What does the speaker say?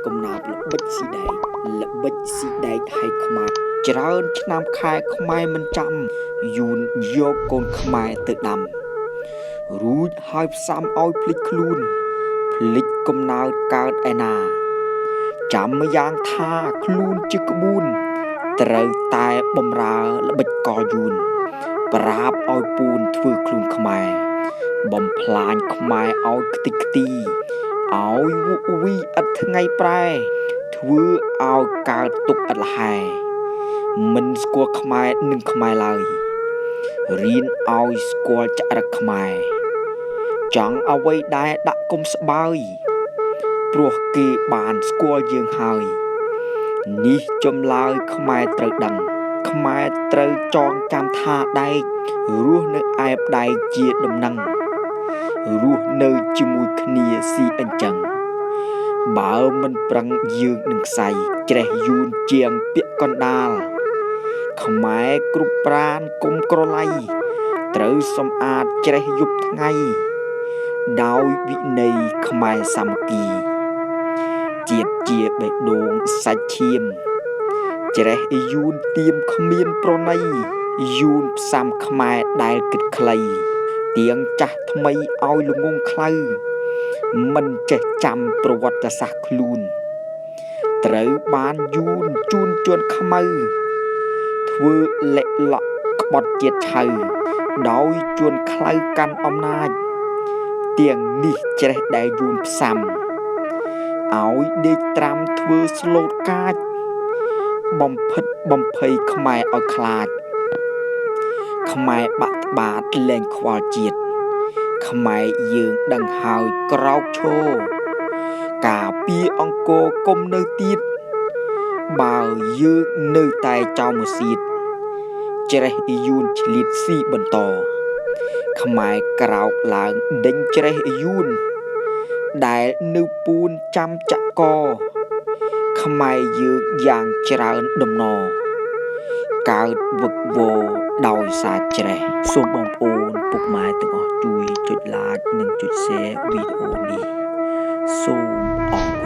កំណាព្យល្បិចស៊ីដែកល្បិចស៊ីដែកឲ្យខ្មែរច្រើនឆ្នាំខែខ្មែរមិនចាំយូនយកកូនខ្មែរទៅដាំរួចហើយផ្សំឲ្យភ្លេចខ្លួនភ្លេចកំណើតកើតឯណាចាំម្យ៉ាងថាខ្លួនជាក្បួនត្រូវតែបំរើល្បិចកយូនប្រាប់ឲ្យពូនធ្វើខ្លួនខ្មែរបំផ្លាញខ្មែរឲ្យខ្ទេចខ្ទីឲ្យវក់វីឥតថ្ងៃប្រែធ្វើឲ្យកើតទុកឥតលហែមិនស្គាល់ខ្មែរនឹងខ្មែរឡើយរៀនឲ្យស្គាល់ចរិតខ្មែរចង់អ្វីដែលដាក់គុំស្បើយព្រោះគេបានស្គាល់យើងហើយនេះចម្លើយខ្មែរត្រូវដឹងខ្មែរត្រូវចងចាំថាដែករស់នៅឯបដែកជាដំណឹងរស់នៅជាមួយគ្នាស៊ីអញ្ចឹងបើមិនប្រឹងយើងនឹងខ្សែច្រេះយូនជាងពាក់កណ្ដាលខ្មែរគ្រប់ប្រានគុំក្រឡៃត្រូវសម្អាតច្រេះយប់ថ្ងៃដោយវិន័យខ្មែរសាមគ្គីជាតិជាបេះដូងសាច់ឈាមច្រេះយូនទៀមគ្មានប្រណីយូនផ្សំខ្មែរដែលគិតខ្លីទៀងចាស់ថ្មីឲ្យល្ងងខ្លៅមិនចេះចាំប្រវត្តិសាស្ត្រខ្លួនត្រូវបានយូនជូនជន់ខ្មៅធ្វើលេក់លក់ក្បត់ជាតិឆៅដោយជួនខ្លៅកាន់អំណាចទៀងនេះច្រេះដែលយូនផ្សំឲ្យដេកត្រាំធ្វើស្លូតកាចបំផិតបំភ័យខ្មែរឲ្យខ្លាចខ្មែរបាក់ត្បាតលែងខ្វល់ជាតិខ្មែរយើងដឹងហើយក្រោកឈរការពារអង្គរគុំនៅទៀតបើយើងនៅតែចោលមួយសៀតច្រេះយូនឆ្លៀតស៊ីបន្តខ្មែរក្រោកឡើងដេញច្រេះយូនដែលនៅពួនចាំចកខ្មែរយើងយ៉ាងច្រើនដំណកើតវឹកវរដោយសារច្រេះសូមបងប្អូនពុកម៉ែទាំងអស់ជួយចុច like និងចុច share វីដេអូនេះសូមអរគុណ